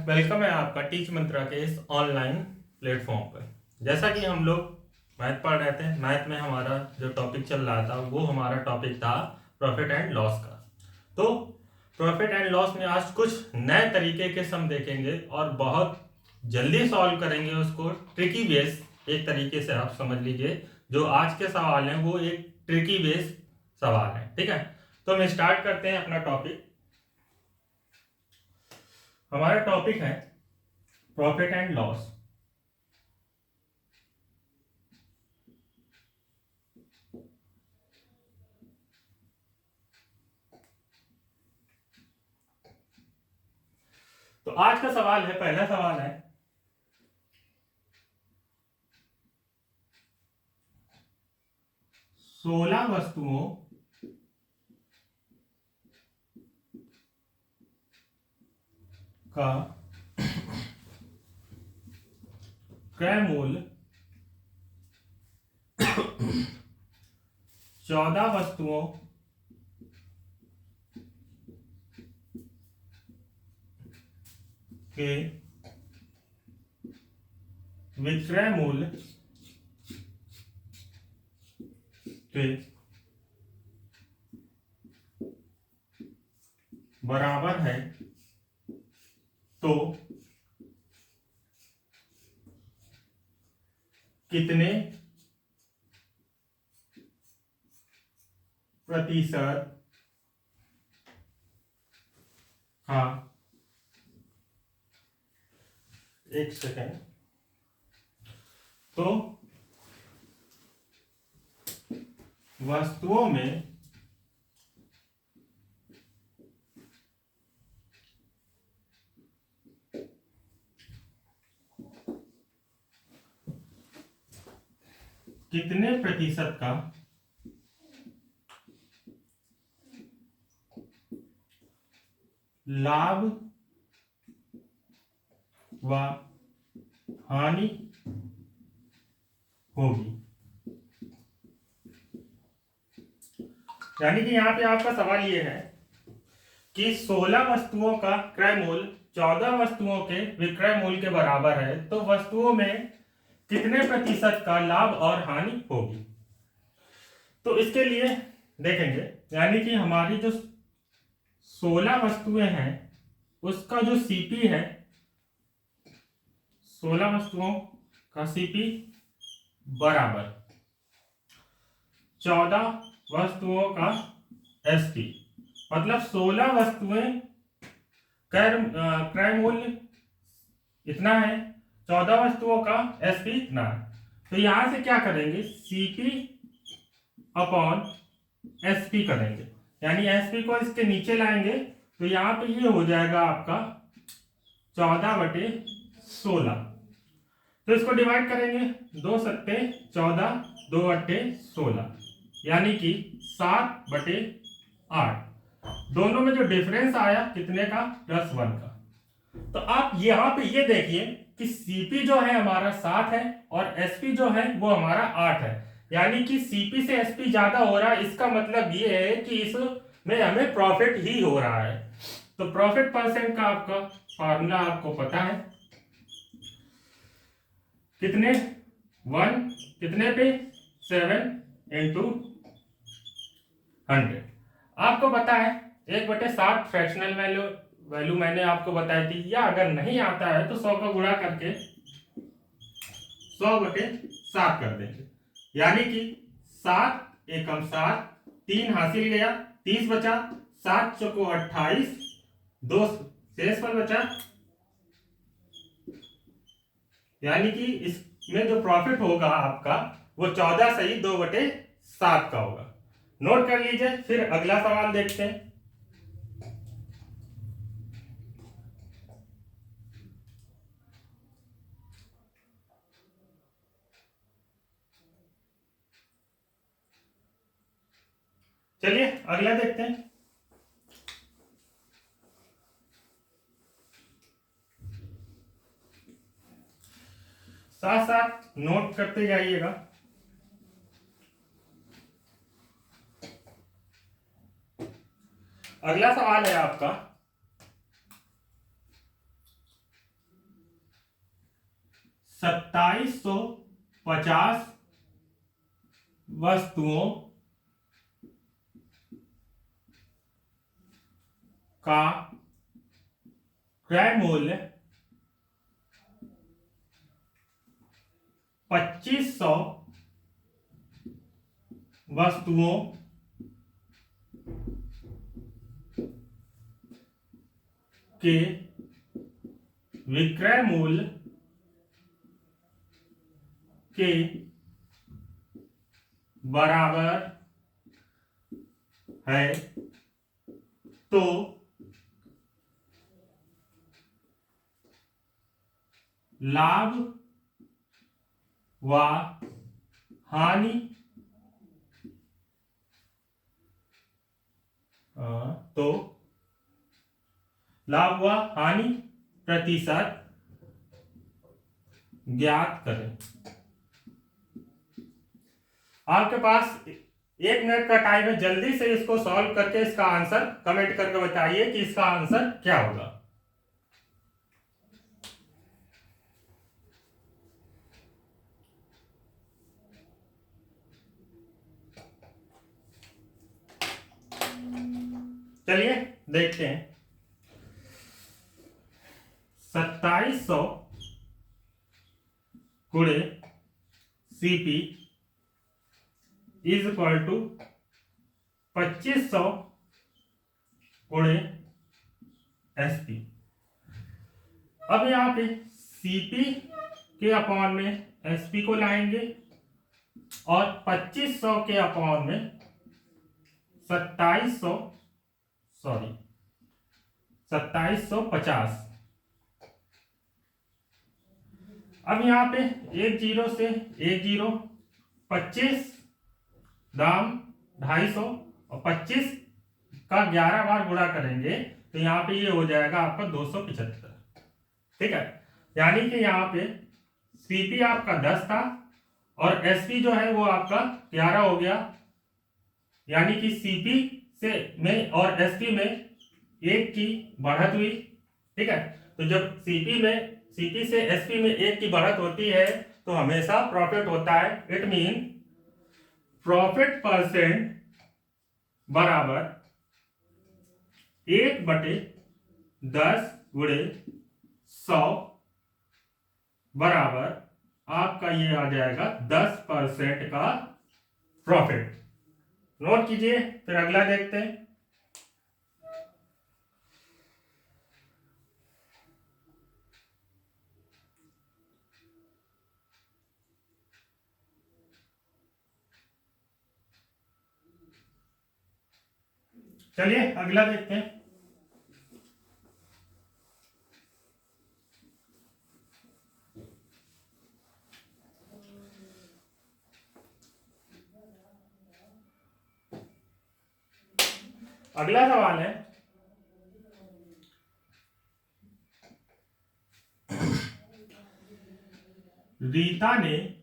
Welcome है आपका teach मंत्रा के इस ऑनलाइन प्लेटफॉर्म पर। जैसा कि हम लोग मैथ पढ़ रहे थे, मैथ में हमारा जो टॉपिक चल रहा था वो हमारा टॉपिक था प्रॉफिट एंड लॉस का। तो प्रॉफिट एंड लॉस में आज कुछ नए तरीके के सम देखेंगे और बहुत जल्दी सॉल्व करेंगे उसको ट्रिकी बेस। एक तरीके से आप समझ लीजिए जो आज के सवाल हैं वो एक ट्रिकी बेस सवाल है। ठीक है, तो हम स्टार्ट करते हैं अपना टॉपिक। हमारा टॉपिक है प्रॉफिट एंड लॉस। तो आज का सवाल है, पहला सवाल है 16 वस्तुओं का क्रय मूल्य 14 वस्तुओं के विक्रय मूल्य के बराबर है तो कितने प्रतिशत का, एक सेकेंड, तो वस्तुओं में कितने प्रतिशत का लाभ व हानि होगी। यानी कि यहां पे आपका सवाल ये है कि 16 वस्तुओं का क्रय मूल्य 14 वस्तुओं के विक्रय मूल्य के बराबर है, तो वस्तुओं में कितने प्रतिशत का लाभ और हानि होगी। तो इसके लिए देखेंगे, यानी कि हमारी जो 16 वस्तुएं हैं उसका जो सीपी है, 16 वस्तुओं का सीपी बराबर 14 वस्तुओं का एसपी, मतलब 16 वस्तुएं क्रय मूल्य इतना है, 14 वस्तुओं का एसपी इतना है। तो यहां से क्या करेंगे, सीपी अपॉन एसपी करेंगे, यानी एसपी को इसके नीचे लाएंगे तो यहां पे ये हो जाएगा आपका 14/16। तो इसको डिवाइड करेंगे, 2 सत्ते 14, 2/16, यानी कि 7/8। दोनों में जो डिफरेंस आया कितने का, +1 का। तो आप यहां पे ये देखिए कि सीपी जो है हमारा 7 है और एसपी जो है वो हमारा 8 है, यानी कि सीपी से एसपी ज्यादा हो रहा है। इसका मतलब ये है कि इसमें हमें प्रॉफिट ही हो रहा है। तो प्रॉफिट परसेंट का आपका फार्मूला आपको पता है, कितने 1 कितने पे 7 × 100। आपको पता है 1/7 फ्रैक्शनल वैल्यू मैंने आपको बताई थी, या अगर नहीं आता है तो 100 का गुणा करके 100/7 कर देंगे, यानी कि 7 एकम 7, 3 हासिल गया, 30 बचा, 7 चौको 28, 2 शेष पर बचा, यानी कि इसमें जो प्रॉफिट होगा आपका वो 14 सही 2/7 का होगा। नोट कर लीजिए। फिर अगला सवाल देखते हैं। चलिए अगला देखते हैं। साथ साथ नोट करते जाइएगा। अगला सवाल है आपका 2750 वस्तुओं का क्रय मूल्य 2500 वस्तुओं के विक्रय मूल्य के बराबर है तो लाभ व हानि तो लाभ व हानि प्रतिशत ज्ञात करें। आपके पास 1 मिनट का टाइम है, जल्दी से इसको सॉल्व करके इसका आंसर कमेंट करके बताइए कि इसका आंसर क्या होगा। चलिए देखते हैं। 2700 गुणे सीपी इज इक्वल टू 2500 गुणे एसपी। अब यहाँ पे सीपी के अपॉन में एसपी को लाएंगे और 2500 के अपॉन में 2750। अब यहाँ पे 1 जीरो से 1 जीरो, 25 दाम 250 और 25 का 11 बार गुणा करेंगे तो यहाँ पे ये हो जाएगा आपका 275। ठीक है, यानी कि यहाँ पे सीपी आपका 10 था और एसपी जो है वो आपका 11 हो गया, यानी कि सीपी से में और एसपी में 1 की बढ़त हुई। ठीक है, तो जब सीपी से एसपी में 1 की बढ़त होती है तो हमेशा प्रॉफिट होता है। इट मीन प्रॉफिट परसेंट बराबर 1/10 गुणे 100 बराबर आपका ये आ जाएगा 10% का प्रॉफिट। नोट कीजिए, फिर अगला देखते हैं। चलिए अगला देखते हैं। अगला सवाल है, रीता ने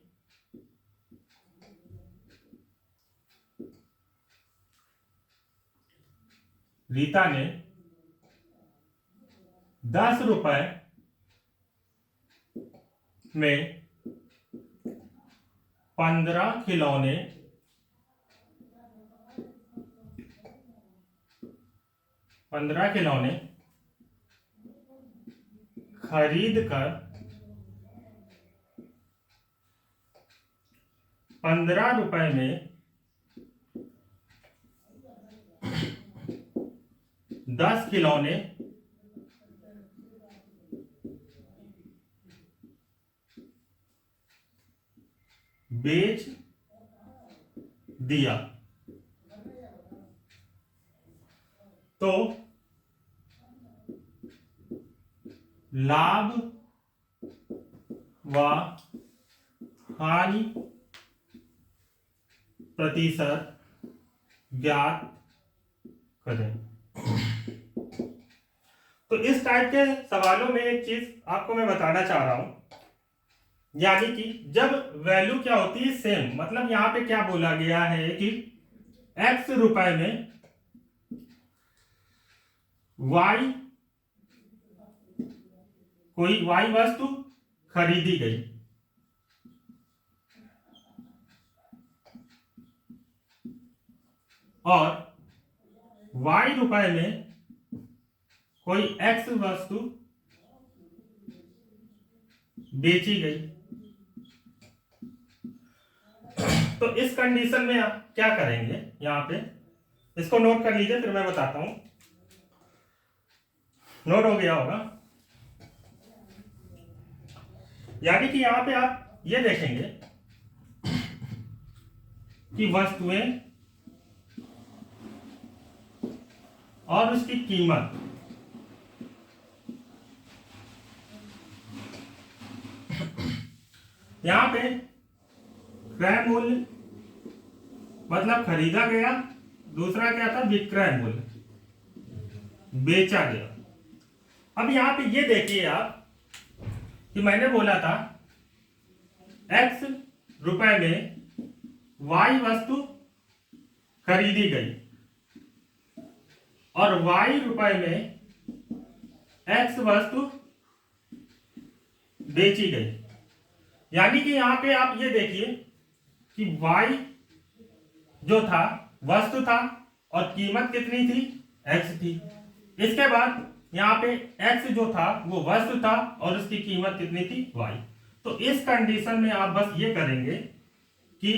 रीता ने 10 रुपए में 15 खिलौने खरीद कर 15 रुपए में 10 खिलौने बेच दिया तो लाभ व हानि प्रतिशत ज्ञात करें। तो इस टाइप के सवालों में एक चीज आपको मैं बताना चाह रहा हूं, यानी कि जब वैल्यू क्या होती है सेम, मतलब यहां पे क्या बोला गया है कि x रुपए में कोई y वस्तु खरीदी गई, और y रुपए में कोई x वस्तु बेची गई, तो इस कंडीशन में आप क्या करेंगे, यहां पे इसको नोट कर लीजिए, फिर मैं बताता हूं। नोट हो गया होगा। यानी कि यहां पे आप ये देखेंगे कि वस्तुएं और उसकी कीमत यहां पे क्रय मूल्य मतलब खरीदा गया, दूसरा क्या था विक्रय मूल्य, बेचा गया। अब यहां पे ये देखिए आप कि मैंने बोला था x रुपए में y वस्तु खरीदी गई और y रुपए में x वस्तु बेची गई। यानी कि यहां पे आप ये देखिए कि y जो था वस्तु था और कीमत कितनी थी, x थी। इसके बाद यहां पे x जो था वो वस्तु था और उसकी कीमत कितनी थी, y। तो इस कंडीशन में आप बस ये करेंगे कि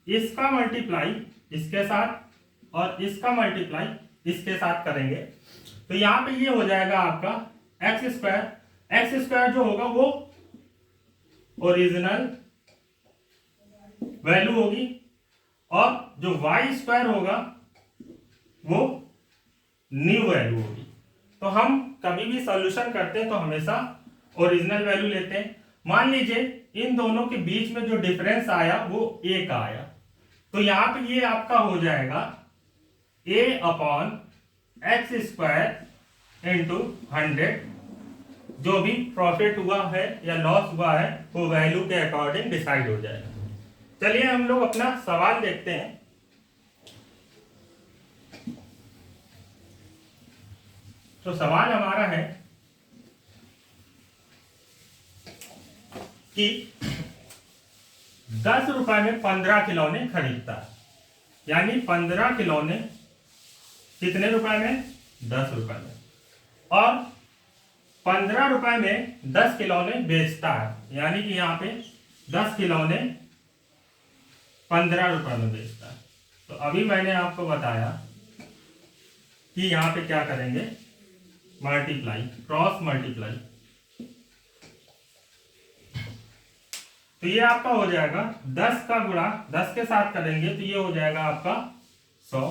इसका मल्टीप्लाई इसके साथ और इसका मल्टीप्लाई इसके साथ करेंगे, तो यहां पे ये हो जाएगा आपका एक्स स्क्वायर जो होगा वो ओरिजिनल वैल्यू होगी और जो वाई स्क्वायर होगा वो न्यू वैल्यू होगी। तो हम कभी भी सॉल्यूशन करते हैं तो हमेशा ओरिजिनल वैल्यू लेते हैं। मान लीजिए इन दोनों के बीच में जो डिफरेंस आया वो ए का आया, तो यहां पे ये आपका हो जाएगा a upon x square into 100। जो भी प्रॉफिट हुआ है या लॉस हुआ है वो वैल्यू के अकॉर्डिंग डिसाइड हो जाएगा। चलिए हम लोग अपना सवाल देखते हैं। तो सवाल हमारा है कि 10 रुपए में 15 खिलौने खरीदता है, यानी 15 खिलौने कितने रुपए में, 10 रुपए में, और 15 रुपए में 10 खिलौने बेचता है, यानी कि यहां पे 10 खिलौने 15 रुपए में बेचता है। तो अभी मैंने आपको बताया कि यहां पे क्या करेंगे, मल्टीप्लाई, क्रॉस मल्टीप्लाई। तो ये आपका हो जाएगा 10 का गुणा 10 के साथ करेंगे तो ये हो जाएगा आपका 100।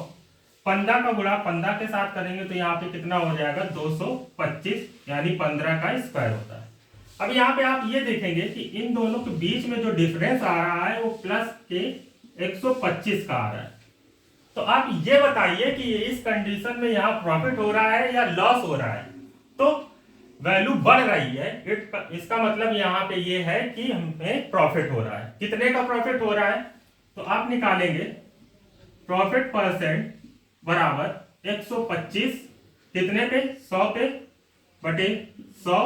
15 का गुणा 15 के साथ करेंगे तो यहाँ पे कितना हो जाएगा 225, यानी 15 का स्क्वायर होता है। अब यहाँ पे आप ये देखेंगे कि इन दोनों के बीच में जो डिफरेंस आ रहा है वो प्लस के 125 का आ रहा है। तो आप ये बताइए कि इस कंडीशन में यहाँ प्रॉफिट हो रहा है या लॉस हो रहा है। तो वैल्यू बढ़ रही है, इसका मतलब यहाँ पे ये है कि हमें प्रॉफिट हो रहा है। कितने का प्रॉफिट हो रहा है, तो आप निकालेंगे प्रॉफिट परसेंट बराबर 125 कितने पे, 100 पे बटे 100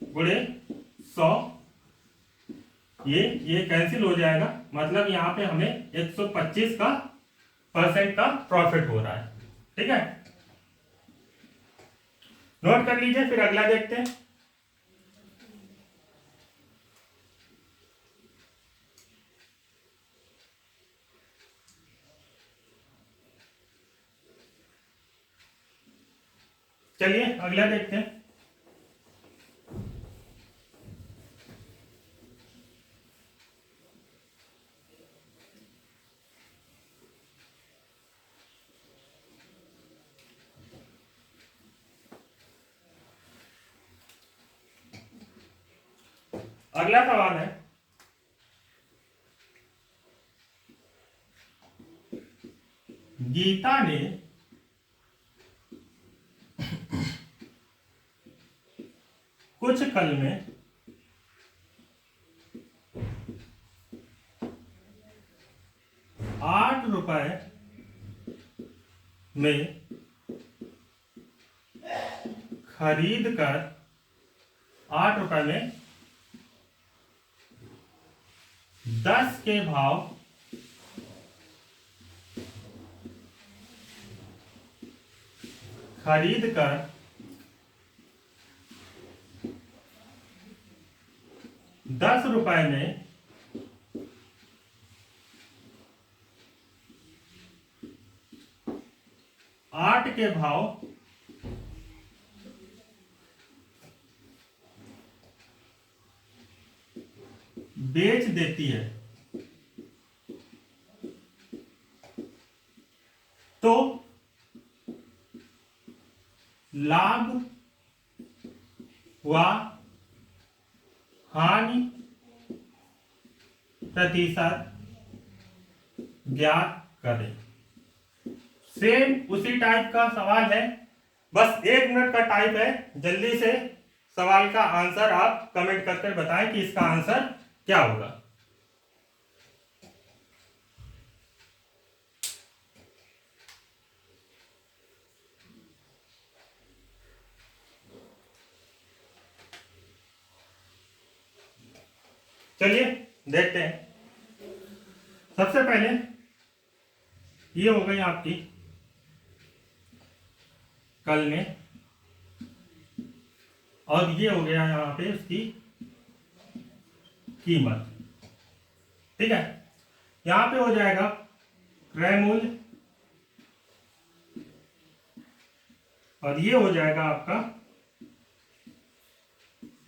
गुणे 100, ये कैंसिल हो जाएगा। मतलब यहाँ पे हमें 125 का परसेंट का प्रॉफिट हो रहा है। ठीक है, नोट कर लीजिए, फिर अगला देखते हैं। चलिए अगला देखते हैं। अगला सवाल है, गीता ने कुछ कल में 8 रुपए में खरीद कर 8 रुपए में 10 के भाव खरीद कर 10 रुपए में 8 के भाव बेच देती है, तो लाभ व हानि प्रतिशत ज्ञात करें। सेम उसी टाइप का सवाल है, बस 1 मिनट का टाइप है। जल्दी से सवाल का आंसर आप कमेंट करके बताएं कि इसका आंसर क्या होगा। चलिए देखते हैं। सबसे पहले ये हो गई आपकी कल में, और ये हो गया यहां पे उसकी कीमत। ठीक है, यहां पे हो जाएगा क्रय मूल्य, और ये हो जाएगा आपका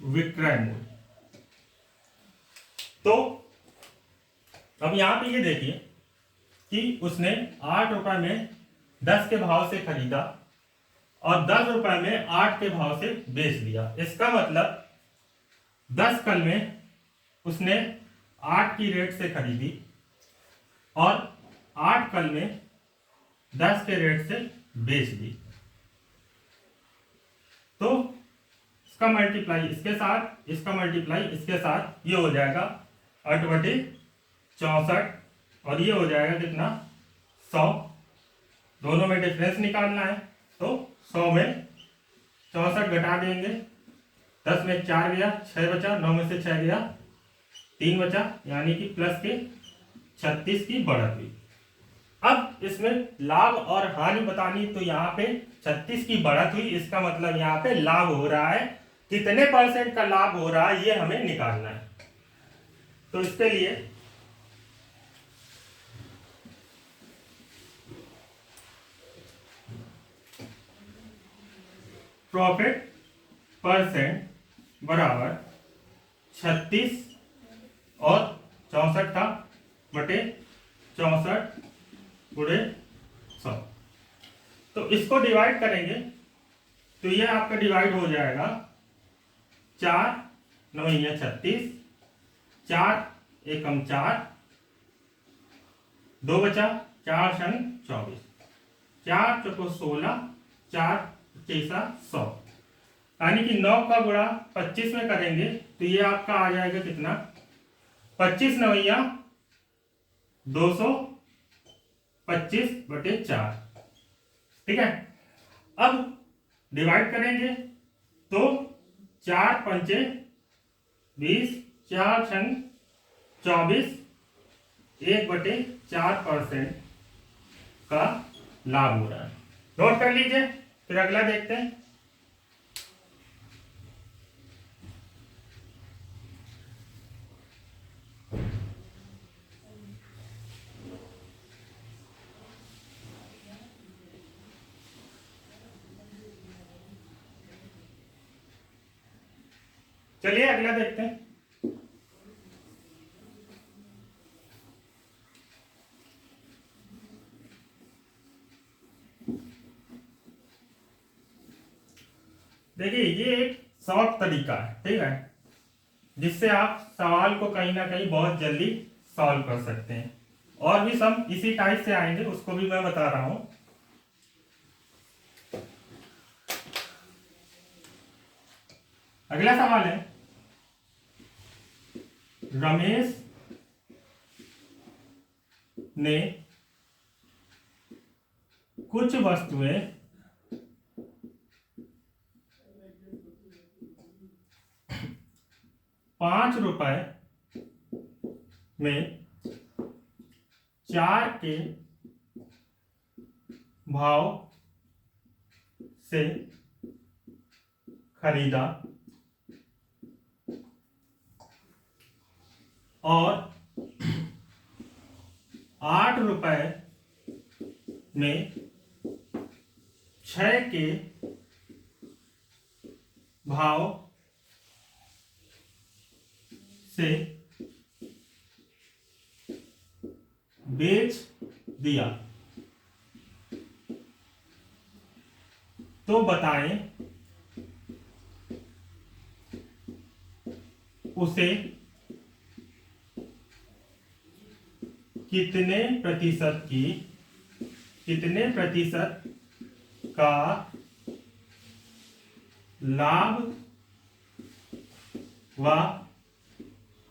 विक्रय मूल्य। तो अब यहां पे ये देखिए कि उसने 8 रुपए में 10 के भाव से खरीदा और 10 रुपए में 8 के भाव से बेच दिया। इसका मतलब 10 कल में उसने 8 की रेट से खरीदी और 8 कल में 10 के रेट से बेच दी। तो इसका मल्टीप्लाई इसके साथ, इसका मल्टीप्लाई इसके साथ, ये हो जाएगा 8/64, और ये हो जाएगा कितना 100। दोनों में डिफरेंस निकालना है, तो 100 में 64 घटा देंगे। 10 में 4 गया, 6 बचा, 9 में से 6 गया, 3 बचा, यानी कि प्लस के 36 की बढ़त हुई। अब इसमें लाभ और हानि बतानी, तो यहाँ पे 36 की बढ़त हुई, इसका मतलब यहाँ पे लाभ हो रहा है। कितने % का लाभ हो रहा है ये हमें निकालना है। तो इसके लिए प्रॉफिट % बराबर 36 और 64 था बटे 64 गुणे 100। तो इसको डिवाइड करेंगे तो ये आपका डिवाइड हो जाएगा 4 9 36, 4 एकम 4, 2 बचा, 4 × 24, 4 चौको 16, 4 पचीसा 100, यानी कि 9 का गुणा 25 में करेंगे तो ये आपका आ जाएगा कितना 25 9 225 बटे 4। ठीक है, अब डिवाइड करेंगे तो 4 पंचे 20, 4 × 24, 1/4% का लाभ हो रहा है। नोट कर लीजिए, फिर अगला देखते हैं। चलिए अगला देखते हैं। देखिए ये एक शॉर्ट तरीका है, ठीक है, जिससे आप सवाल को कहीं ना कहीं बहुत जल्दी सॉल्व कर सकते हैं। और भी सम इसी टाइप से आएंगे, उसको भी मैं बता रहा हूं। अगला सवाल है, रमेश ने कुछ वस्तुएं ₹5 में 4 के भाव से खरीदा और 8 रुपए में 6 के भाव से बेच दिया, तो बताएं उसे कितने प्रतिशत का लाभ व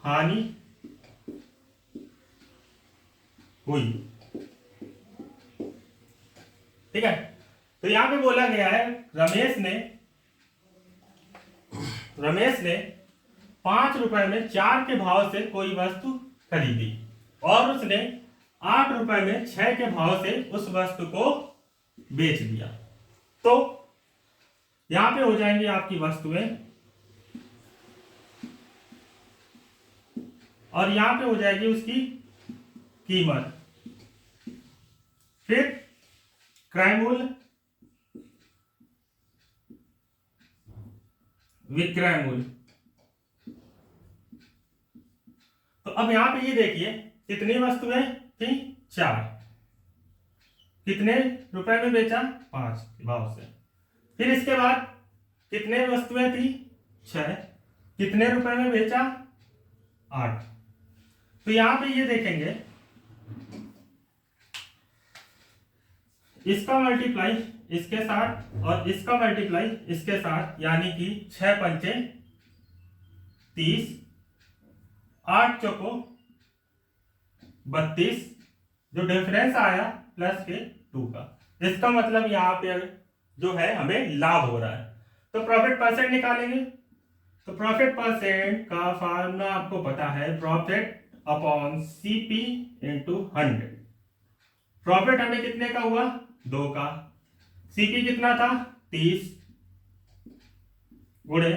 हानि हुई। ठीक है, तो यहां पे बोला गया है रमेश ने 5 रुपए में 4 के भाव से कोई वस्तु खरीदी और उसने 8 रुपए में 6 के भाव से उस वस्तु को बेच दिया। तो यहां पे हो जाएंगी आपकी वस्तुएं और यहां पे हो जाएगी उसकी कीमत, फिर क्रय मूल्य, विक्रय मूल्य। तो अब यहां पे ये देखिए कितनी वस्तुएं थी, 4। कितने रुपए में बेचा, 5 के भाव से। फिर इसके बाद कितने वस्तुएं थी, 6। कितने रुपए में बेचा, 8। तो यहां पे ये देखेंगे इसका मल्टीप्लाई इसके साथ और इसका मल्टीप्लाई इसके साथ, यानी कि 6 पंचे 30, 8 चौको 32, जो डिफरेंस आया प्लस के 2 का। इसका मतलब यहां पे जो है हमें लाभ हो रहा है। तो प्रॉफिट परसेंट निकालेंगे। तो प्रॉफिट परसेंट का फार्मूला आपको पता है, profit upon CP into 100। Profit हमें कितने का हुआ, 2 का। सीपी कितना था, 30 गुणे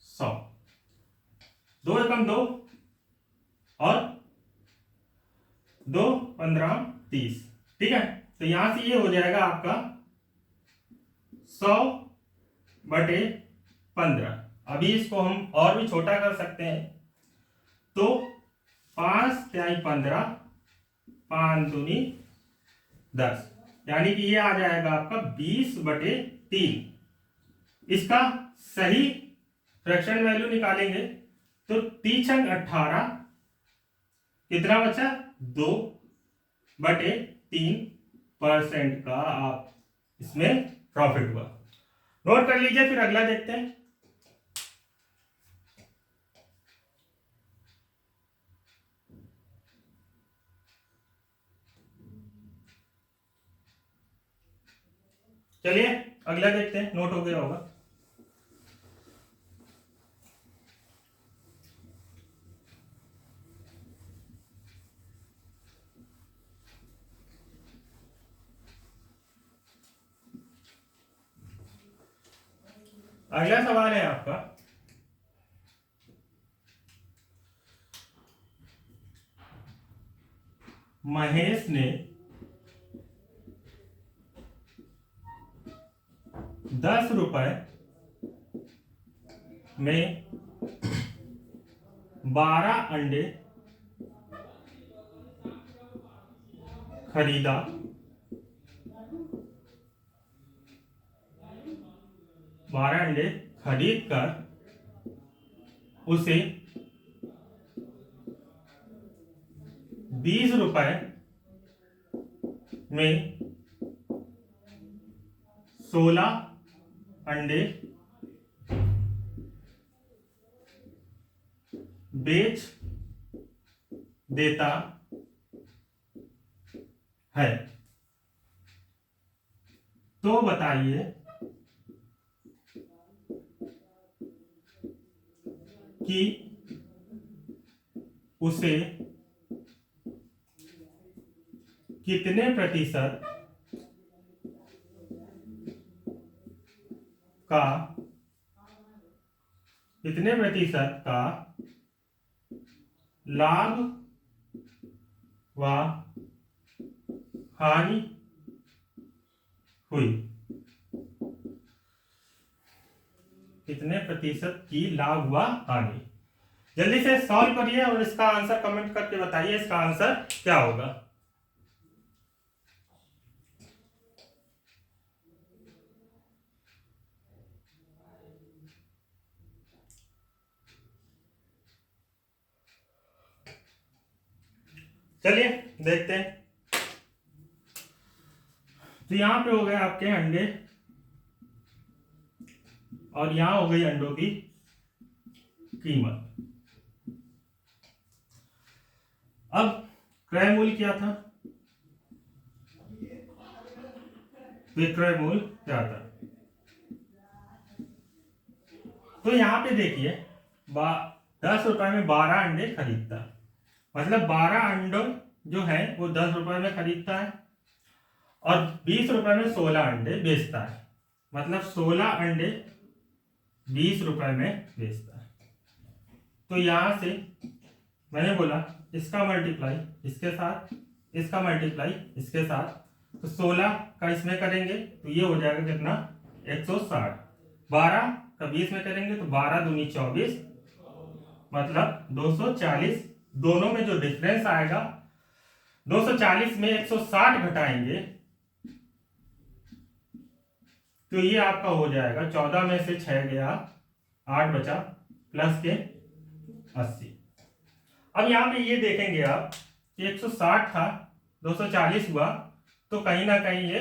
100, 2 एकम 2 और 2 15 30। ठीक है, तो यहां से ये हो जाएगा आपका 100 बटे 15। अभी इसको हम और भी छोटा कर सकते हैं। तो 5 तिहाई 15, 5 दूनी 10, यानी कि ये आ जाएगा आपका 20 बटे 3। इसका सही फ्रैक्शन वैल्यू निकालेंगे तो 3 छंग 18, कितना बचा, 2 बटे 3% का आप इसमें प्रॉफिट हुआ। नोट कर लीजिए, फिर अगला देखते हैं। चलिए अगला देखते हैं, नोट हो गया होगा। अगला सवाल है आपका, महेश ने 10 रुपए में 12 अंडे खरीदा, 12 अंडे खरीद कर उसे 20 रुपए में 16 अंडे बेच देता है। तो बताइए कि उसे कितने प्रतिशत का कितने प्रतिशत का लाभ व हानि हुई, कितने प्रतिशत की लाभ व हानि। जल्दी से सॉल्व करिए और इसका आंसर कमेंट करके बताइए इसका आंसर क्या होगा। चलिए देखते हैं। तो यहां पे हो गए आपके अंडे और यहां हो गई अंडों की कीमत। अब क्रय मूल्य क्या था, विक्रय मूल्य क्या था। तो यहां पे देखिए 10 रुपए में 12 अंडे खरीदता, मतलब 12 अंडों जो है वो 10 रुपए में खरीदता है और 20 रुपए में 16 अंडे बेचता है, मतलब 16 अंडे 20 रुपए में बेचता है। तो यहां से मैंने बोला इसका मल्टीप्लाई इसके साथ, इसका मल्टीप्लाई इसके साथ, तो 16 का इसमें करेंगे तो ये हो जाएगा कितना 160, 12 का 20 में करेंगे तो 12 दूनी 24, मतलब 240। दोनों में जो डिफरेंस आएगा 240 में 160 घटाएंगे तो ये आपका हो जाएगा 14 में से 6 गया 8 बचा प्लस के 80। अब यहां पे ये देखेंगे आप कि 160 था 240 हुआ तो कहीं ना कहीं ये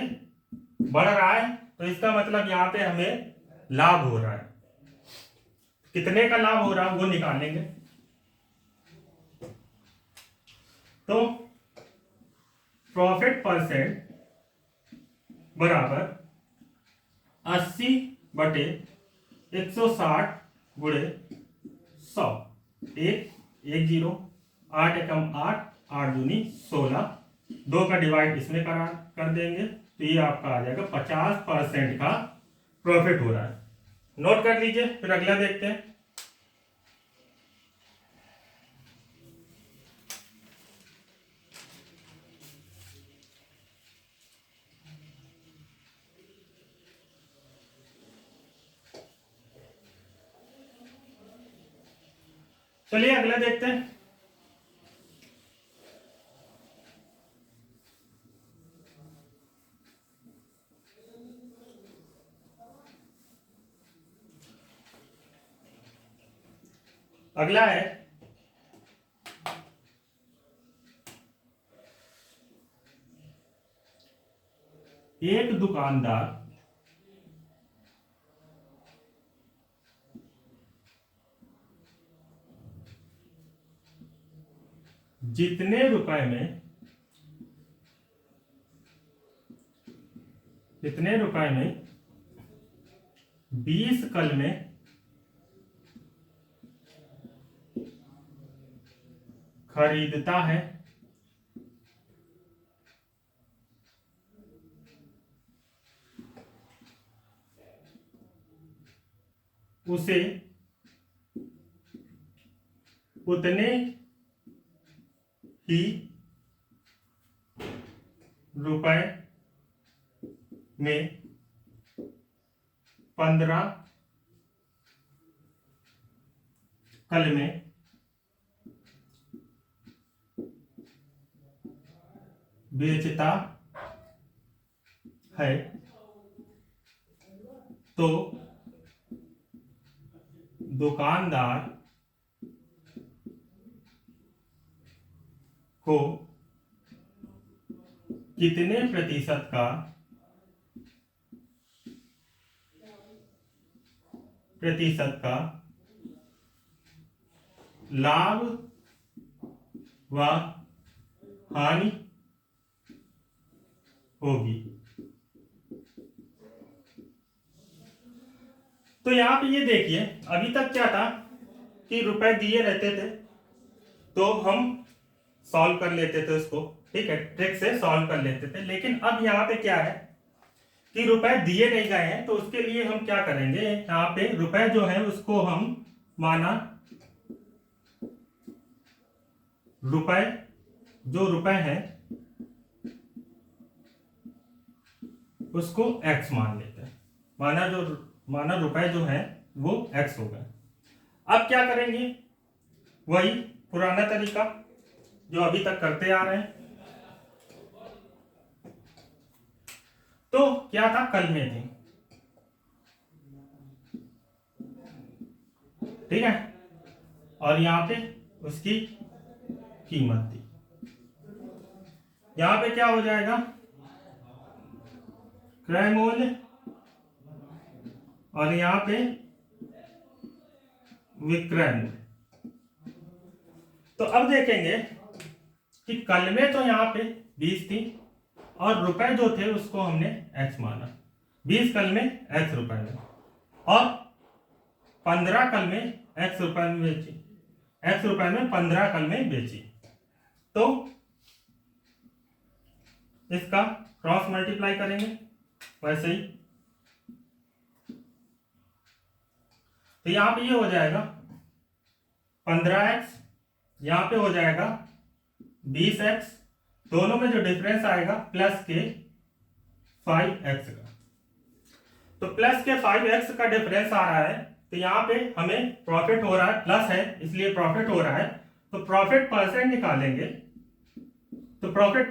बढ़ रहा है, तो इसका मतलब यहां पे हमें लाभ हो रहा है। कितने का लाभ हो रहा है वो निकालेंगे। तो प्रॉफिट परसेंट बराबर 80 बटे 160 गुणे 100, एक जीरो, 8 एकम 8, 8 दूनी 16, 2 का डिवाइड इसमें कर देंगे तो ये आपका आ जाएगा 50% का प्रॉफिट हो रहा है। नोट कर लीजिए, फिर अगला देखते हैं। चलिए अगला देखते हैं। अगला है एक दुकानदार जितने रुपए में 20 कलमें खरीदता है उसे उतने ही रुपए में 15 कलमें बेचता है तो दुकानदार को कितने प्रतिशत का लाभ व हानि होगी। तो यहां पे ये देखिए अभी तक क्या था कि रुपए दिए रहते थे तो हम सॉल्व कर लेते थे उसको, ठीक है, ट्रिक से सॉल्व कर लेते थे। लेकिन अब यहाँ पे क्या है कि रुपए दिए नहीं गए हैं, तो उसके लिए हम क्या करेंगे, यहाँ पे रुपए जो है उसको हम माना रुपए, जो रुपए है उसको x मान लेते हैं। माना रुपए जो है वो x हो गए। अब क्या करेंगे, वही पुराना तरीका जो अभी तक करते आ रहे हैं। तो क्या था, कलमे थी, ठीक है, और यहां पे उसकी कीमत थी। यहां पे क्या हो जाएगा, क्रय मूल्य, और यहां पे विक्रय मूल्य। तो अब देखेंगे कि कलमे तो यहां पे 20 थी, और रुपए जो थे उसको हमने x माना। 20 कलमे x रुपए में, और 15 कलमे x रुपए में बेची, x रुपए में 15 कलमे बेची। तो इसका क्रॉस मल्टीप्लाई करेंगे वैसे ही। तो यहां पे ये हो जाएगा 15x, यहां पे हो जाएगा 20x, दोनों में जो डिफरेंस आएगा प्लस के 5x का। तो प्लस के 5x का डिफरेंस आ रहा है, तो यहां पे हमें प्रॉफिट हो रहा है, प्लस है इसलिए प्रॉफिट हो रहा है। तो प्रॉफिट परसेंट निकालेंगे, तो प्रॉफिट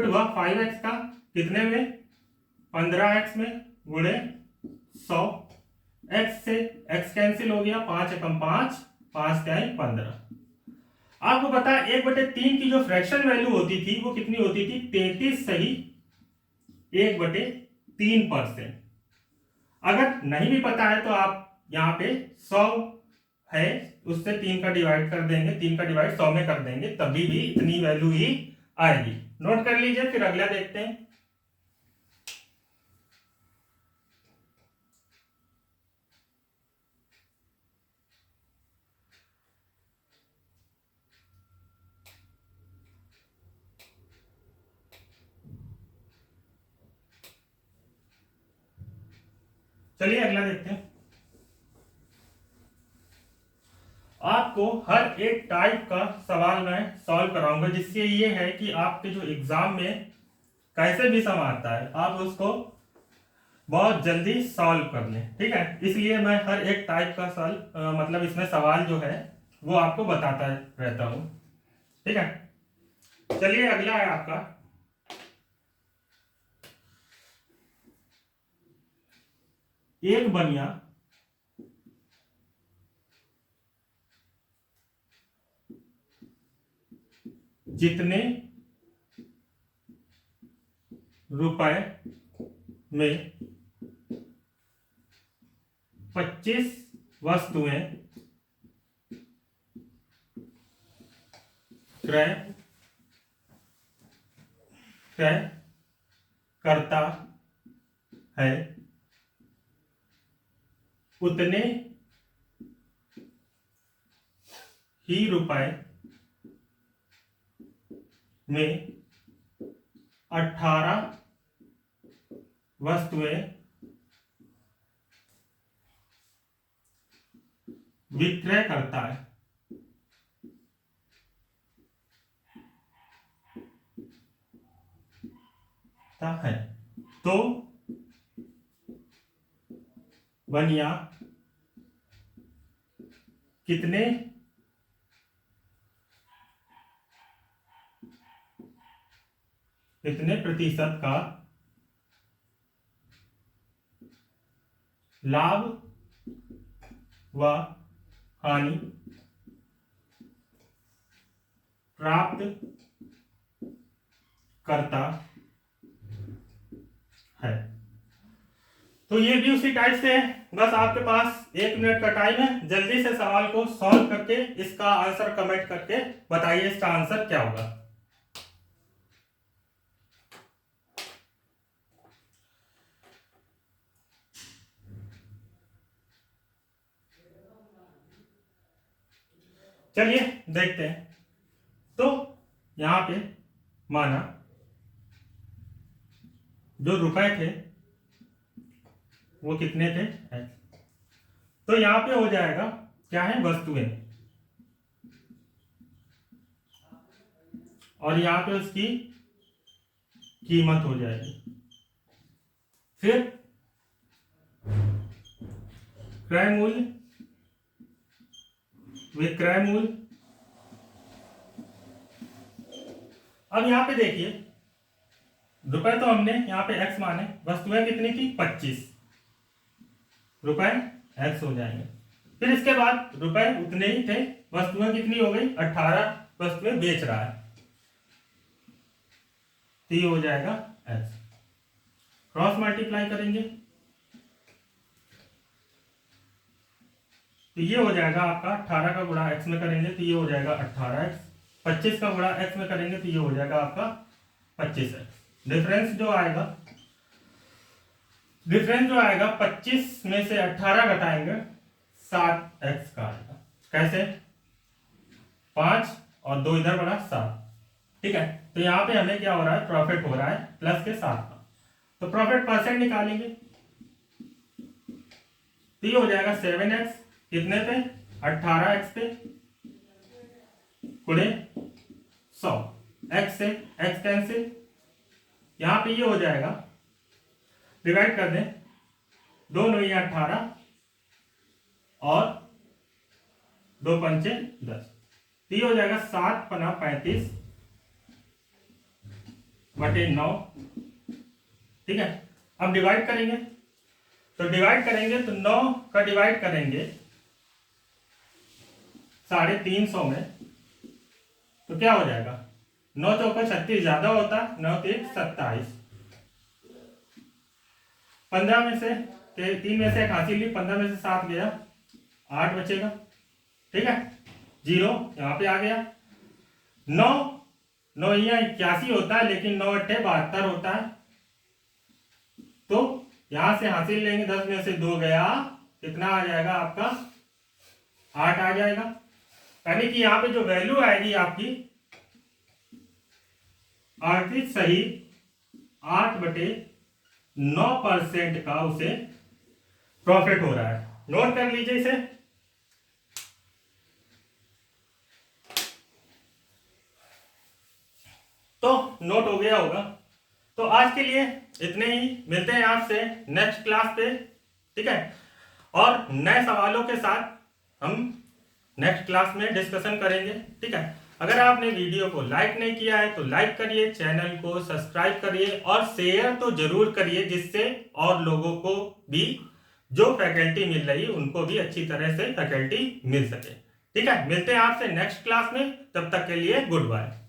हुआ 5x का, कितने में, 15x में गुणे 100, x से x कैंसिल हो गया, 5 एकम 5, 5 टाइम 15। आपको पता है 1/3 की जो फ्रैक्शन वैल्यू होती थी वो कितनी होती थी, 33 सही 1/3%। अगर नहीं भी पता है तो आप यहाँ पे 100 है उससे 3 का डिवाइड कर देंगे, 3 का डिवाइड 100 में कर देंगे, तभी भी इतनी वैल्यू ही आएगी। नोट कर लीजिए, फिर अगला देखते हैं। चलिए अगला देखते हैं। आपको हर एक टाइप का सवाल मैं सॉल्व कराऊंगा, जिससे ये है कि आपके जो एग्जाम में कैसे भी सम आता है आप उसको बहुत जल्दी सॉल्व कर लें, ठीक है। इसलिए मैं हर एक टाइप का मतलब इसमें सवाल जो है वो आपको बताता रहता हूं, ठीक है। चलिए अगला है आपका, एक बनिया जितने रुपए में 25 वस्तुएं क्रय करता है, उतने ही रुपए में 18 वस्तुएं विक्रय करता है। तो बनिया कितने प्रतिशत का लाभ व हानि प्राप्त करता है। तो ये भी उसी टाइप से है, बस आपके पास 1 मिनट का टाइम है, जल्दी से सवाल को सॉल्व करके इसका आंसर कमेंट करके बताइए इसका आंसर क्या होगा। चलिए देखते हैं। तो यहां पे माना जो रुपए थे वो कितने थे x। तो यहां पे हो जाएगा क्या है वस्तुएं, और यहां पे उसकी कीमत हो जाएगी। फिर क्रय मूल्य, विक्रय मूल्य। अब यहां पे देखिए रुपए तो हमने यहां पे x माने, वस्तुएं कितनी थी 25, रुपए x हो जाएंगे। फिर इसके बाद रुपए उतने ही थे, वस्तुएं कितनी हो गई 18 वस्तुएं बेच रहा है, तो ये हो जाएगा x। क्रॉस मल्टीप्लाई करेंगे तो ये हो जाएगा आपका 18 का गुणा x में करेंगे तो ये हो जाएगा 18x, 25 का गुणा x में करेंगे तो ये हो जाएगा आपका 25x। डिफरेंस जो आएगा 25 में से 18 घटाएंगे 7x का आएगा। कैसे? 5 और 2 इधर बढ़ा 7। ठीक है, तो यहाँ पे हमें क्या हो रहा है, प्रॉफिट हो रहा है प्लस के 7 का। तो प्रॉफिट परसेंट निकालेंगे तो ये हो जाएगा 7x कितने पे 18x पे गुणे 100, x से x कैंसिल, यहां पे ये हो जाएगा डिवाइड कर दें, 2 9 18 और 2 पंचे 10, तो ये हो जाएगा 7 पना 35 बटे 9। ठीक है, अब डिवाइड करेंगे तो 9 का डिवाइड करेंगे 350 में तो क्या हो जाएगा, 9 चौका 36 ज्यादा होता, 9 3 27, 15 में से 3 में से 88 ली, 15 में से 7 गया 8 बचेगा। ठीक है, 0 यहाँ पे आ गया, 9 9 यहाँ 81 होता है लेकिन 9 8 72 होता है, तो यहां से हासिल लेंगे, 10 में से 2 गया, कितना आ जाएगा आपका 8 आ जाएगा। यानी कि यहां पे जो वैल्यू आएगी आपकी आर्थिक सही 8/9% का उसे प्रॉफिट हो रहा है। नोट कर लीजिए इसे। तो नोट हो गया होगा। तो आज के लिए इतने ही, मिलते हैं आपसे नेक्स्ट क्लास पे। ठीक है, और नए सवालों के साथ हम नेक्स्ट क्लास में डिस्कशन करेंगे। ठीक है, अगर आपने वीडियो को लाइक नहीं किया है तो लाइक करिए, चैनल को सब्सक्राइब करिए और शेयर तो जरूर करिए, जिससे और लोगों को भी जो फैकल्टी मिल रही है उनको भी अच्छी तरह से फैकल्टी मिल सके। ठीक है, मिलते हैं आपसे नेक्स्ट क्लास में, तब तक के लिए गुड बाय।